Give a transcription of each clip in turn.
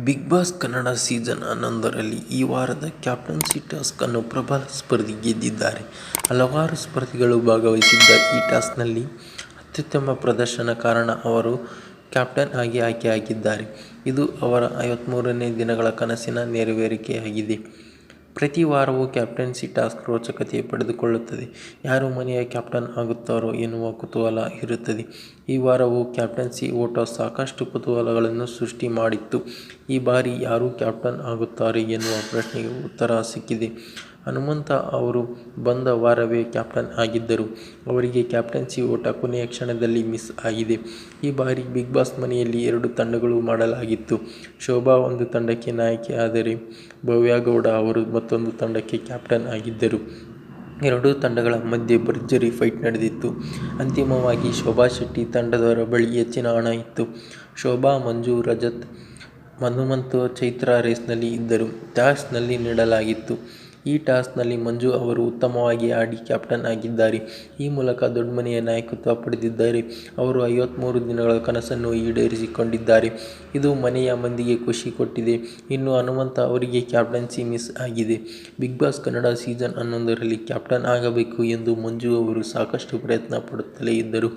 Big boss Kannada season 11ರಲ್ಲಿ ಈ ವಾರದ captaincy task ಅನ್ನು ಪ್ರಬಲ ಸ್ಪರ್ಧಿ ಗೆದ್ದಿದ್ದಾರೆ. ಹಲವಾರು ಸ್ಪರ್ಧಿಗಳು ಭಾಗವಹಿಸಿದ್ದ ಈ ಟಾಸ್ಕ್ನಲ್ಲಿ ಅತ್ಯುತ್ತಮ ಪ್ರದರ್ಶನ ಕಾರಣ ಅವರು ಕ್ಯಾಪ್ಟನ್ ಆಗಿ ಆಯ್ಕೆಯಾಗಿದ್ದಾರೆ. ಇದು ಅವರ 53ನೇ ದಿನಗಳ ಕನಸಿನ ನೆರವೇರಿಕೆಯಾಗಿದೆ. ಪ್ರತಿ ವಾರವೂ ಕ್ಯಾಪ್ಟನ್ಸಿ ಟಾಸ್ಕ್ ರೋಚಕತೆ ಪಡೆದುಕೊಳ್ಳುತ್ತದೆ. ಯಾರು ಮನೆಯ ಕ್ಯಾಪ್ಟನ್ ಆಗುತ್ತಾರೋ ಎನ್ನುವ ಕುತೂಹಲ ಇರುತ್ತದೆ. ಈ ವಾರವೂ ಕ್ಯಾಪ್ಟನ್ಸಿ ಓಟ ಸಾಕಷ್ಟು ಕುತೂಹಲಗಳನ್ನು ಸೃಷ್ಟಿ ಮಾಡಿತ್ತು. ಈ ಬಾರಿ ಯಾರು ಕ್ಯಾಪ್ಟನ್ ಆಗುತ್ತಾರೆ ಎನ್ನುವ ಪ್ರಶ್ನೆಗೆ ಉತ್ತರ ಸಿಕ್ಕಿದೆ. ಹನುಮಂತ ಅವರು ಬಂದ ವಾರವೇ ಕ್ಯಾಪ್ಟನ್ ಆಗಿದ್ದರು. ಅವರಿಗೆ ಕ್ಯಾಪ್ಟನ್ಸಿ ಓಟ ಕೊನೆಯ ಕ್ಷಣದಲ್ಲಿ ಮಿಸ್ ಆಗಿದೆ. ಈ ಬಾರಿ ಬಿಗ್ ಬಾಸ್ ಮನೆಯಲ್ಲಿ 2 ತಂಡಗಳು ಮಾಡಲಾಗಿತ್ತು. ಶೋಭಾ ಒಂದು ತಂಡಕ್ಕೆ ನಾಯಕಿ ಆದರೆ ಭವ್ಯಗೌಡ ಅವರು ಮತ್ತೊಂದು ತಂಡಕ್ಕೆ ಕ್ಯಾಪ್ಟನ್ ಆಗಿದ್ದರು. ಎರಡೂ ತಂಡಗಳ ಮಧ್ಯೆ ಭರ್ಜರಿ ಫೈಟ್ ನಡೆದಿತ್ತು. ಅಂತಿಮವಾಗಿ ಶೋಭಾ ಶೆಟ್ಟಿ ತಂಡದವರ ಬಳಿ ಹೆಚ್ಚಿನ ಹಣ ಇತ್ತು. ಶೋಭಾ, ಮಂಜು, ರಜತ್, ಹನುಮಂತ, ಚೈತ್ರಾ ರೇಸ್ನಲ್ಲಿ ಇದ್ದರು. ಟಾಸ್ಕ್ನಲ್ಲಿ ನೀಡಲಾಗಿತ್ತು. ಈ ಟಾಸ್ಕ್ನಲ್ಲಿ ಮಂಜು ಅವರು ಉತ್ತಮವಾಗಿ ಆಡಿ ಕ್ಯಾಪ್ಟನ್ ಆಗಿದ್ದಾರೆ. ಈ ಮೂಲಕ ದೊಡ್ಡಮನೆಯ ನಾಯಕತ್ವ ಪಡೆದಿದ್ದಾರೆ. ಅವರು 53 ದಿನಗಳ ಕನಸನ್ನು ಈಡೇರಿಸಿಕೊಂಡಿದ್ದಾರೆ. ಇದು ಮನೆಯ ಮಂದಿಗೆ ಖುಷಿ ಕೊಟ್ಟಿದೆ. ಇನ್ನು ಹನುಮಂತ ಅವರಿಗೆ ಕ್ಯಾಪ್ಟನ್ಸಿ ಮಿಸ್ ಆಗಿದೆ. ಬಿಗ್ ಬಾಸ್ ಕನ್ನಡ ಸೀಸನ್ 11ರಲ್ಲಿ ಕ್ಯಾಪ್ಟನ್ ಆಗಬೇಕು ಎಂದು ಮಂಜು ಅವರು ಸಾಕಷ್ಟು ಪ್ರಯತ್ನ ಪಡುತ್ತಲೇ ಇದ್ದರು.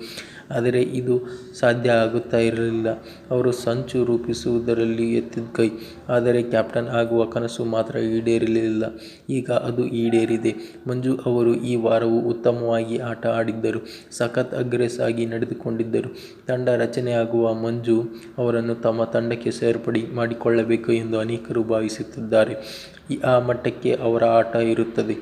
ಆದರೆ ಇದು ಸಾಧ್ಯ ಆಗುತ್ತಾ ಇರಲಿಲ್ಲ. ಅವರು ಸಂಚು ರೂಪಿಸುವುದರಲ್ಲಿ ಎತ್ತಿದ ಕೈ. ಆದರೆ ಕ್ಯಾಪ್ಟನ್ ಆಗುವ ಕನಸು ಮಾತ್ರ ಈಡೇರಲಿಲ್ಲ. ಈಗ ಅದು ಈಡೇರಿದೆ. ಮಂಜು ಅವರು ಈ ವಾರವೂ ಉತ್ತಮವಾಗಿ ಆಟ ಆಡಿದ್ದರು. ಸಖತ್ ಅಗ್ರೆಸ್ ಆಗಿ ನಡೆದುಕೊಂಡಿದ್ದರು. ತಂಡ ರಚನೆಯಾಗುವ ಮಂಜು ಅವರನ್ನು ತಮ್ಮ ತಂಡಕ್ಕೆ ಸೇರ್ಪಡೆ ಮಾಡಿಕೊಳ್ಳಬೇಕು ಎಂದು ಅನೇಕರು ಭಾವಿಸುತ್ತಿದ್ದಾರೆ. ಆ ಮಟ್ಟಕ್ಕೆ ಅವರ ಆಟ ಇರುತ್ತದೆ.